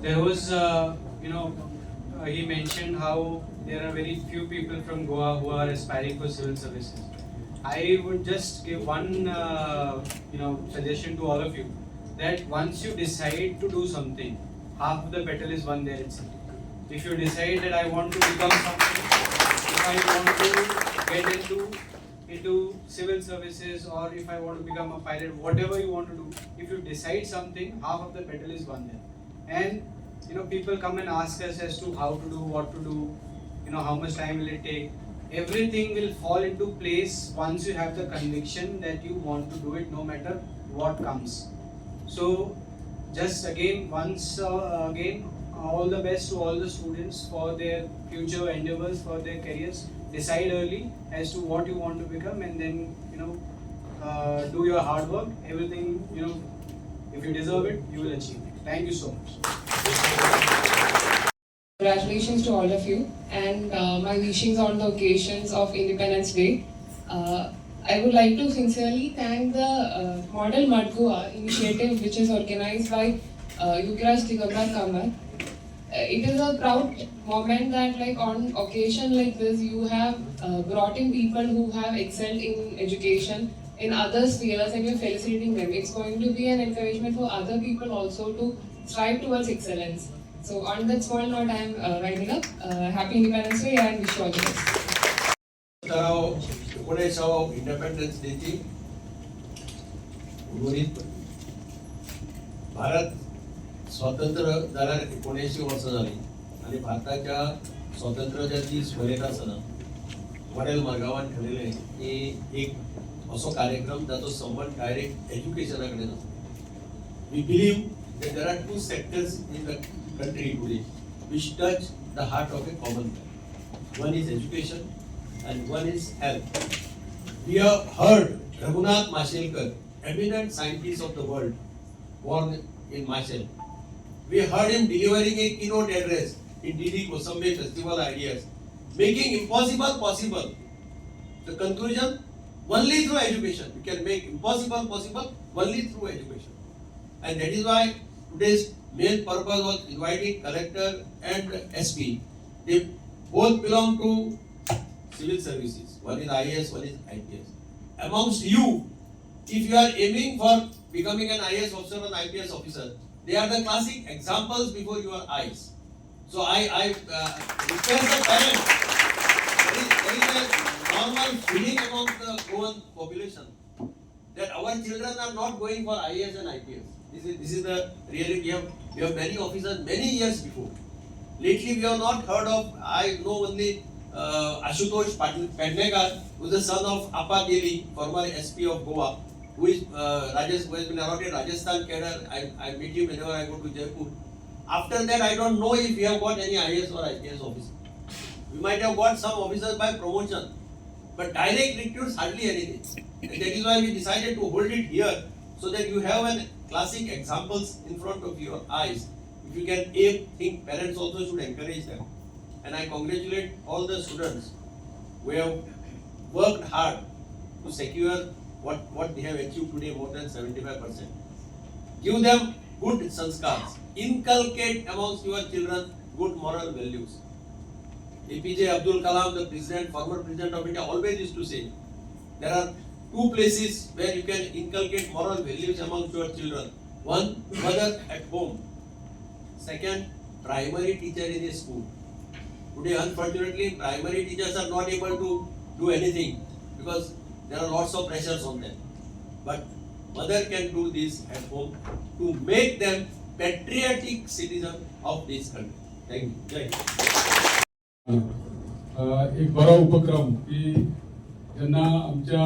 There was, he mentioned how there are very few people from Goa who are aspiring for civil services. I would just give one, suggestion to all of you, that once you decide to do something, half of the battle is won there itself. If you decide that I want to become something, if I want to get into civil services, or if I want to become a pilot, whatever you want to do, if you decide something, half of the battle is won there. And people come and ask us as to how to do, what to do, how much time will it take. Everything will fall into place once you have the conviction that you want to do it, no matter what comes. So just again, all the best to all the students for their future endeavors, for their careers. Decide early as to what you want to become, and then do your hard work. Everything, if you deserve it, you will achieve it. Thank you so much. Congratulations to all of you, and my wishings on the occasions of Independence Day. I would like to sincerely thank the Model Madgoa initiative, which is organized by Yukraj Digambar Kamar. It is a proud moment that, like, on occasion like this, you have brought in people who have excelled in education in other spheres, and you're felicitating them. It's going to be an encouragement for other people also to strive towards excellence. So on that small note, I am winding up. Happy Independence Day and wish you all the best. Independence डेची उर्वरित भारत स्वतंत्र जाल्यार 19 वर्सां जाली आनी भारताच्या स्वातंत्र्याच्या दीस मनयता आसतना मॉडेल मार्गावान ठरयलें की एक असो कार्यक्रम जाचो संबंध डायरेक्ट एज्युकेशना कडेन आसा. We believe that there are two sectors in the country today which touch the heart of a common man. One is education and one is health. We have heard Raghunath Mashelkar, eminent scientist of the world, born in Mashel. We heard him delivering a keynote address in Didi Kosambe Festival Ideas, making impossible possible. The conclusion, only through education. We can make impossible possible only through education. And that is why today's main purpose was inviting collector and SP. They both belong to civil services. One is IAS, one is IPS. Amongst you, if you are aiming for becoming an IAS officer or an IPS officer, they are the classic examples before your eyes. So I request the parents. There is a normal feeling among the Goan population that our children are not going for IAS and IPS. This is the reality. We have many officers many years before. Lately we have not heard of. I know only Ashutosh Pednekar, who is the son of Appa Deli, former SP of Goa, who has been around in Rajasthan cadre. I meet him whenever I go to Jaipur. After that, I don't know if we have got any IAS or IPS officer. We might have got some officers by promotion, but direct recruits hardly anything. And that is why we decided to hold it here, so that you have an classic examples in front of your eyes. If you can think, parents also should encourage them. And I congratulate all the students who have worked hard to secure what they have achieved today, more than 75%. Give them good sanskars. Inculcate amongst your children good moral values. APJ Abdul Kalam, the president, former president of India, always used to say, there are two places where you can inculcate moral values amongst your children. One, mother at home. Second, primary teacher in a school. Today, unfortunately, primary teachers are not able to do anything because there are lots of pressures on them. But mother can do this at home to make them patriotic citizens of this country. Thank you. Jai Hind. एक बरो उपक्रम की जेन्ना आमच्या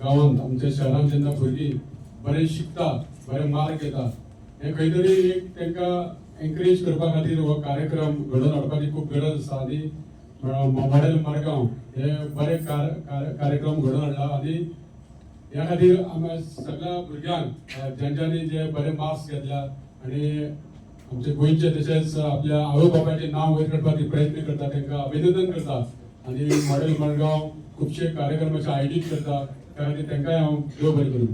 गांवांत आमच्या शहरांत जेन्ना भुरगीं बरें शिकता, बरे मार्क येता, हे खंय तरी एक तांकां एनकरेज करपा खातीर हो कार्यक्रम घडोवन हाडपाची खूब गरज आसा. आनी मॉडेल मारगांव हे बरे कार्यक्रम घडोवन हाडला आनी ह्या खातीर आमी सगळ्या भुरग्यांक जेंच्यांनी जे बरे मार्क्स घेतल्या आनी आमचे गोंयचे तशेंच आपल्या आवय बापायचें नांव वयर काडपाक प्रयत्न करता तांकां अभिनंदन करता. आनी मॉडेल मडगांव खुबशे कार्यक्रम अशे आयोजीत करता, त्या खातीर तांकांय हांव देव बरें करूं.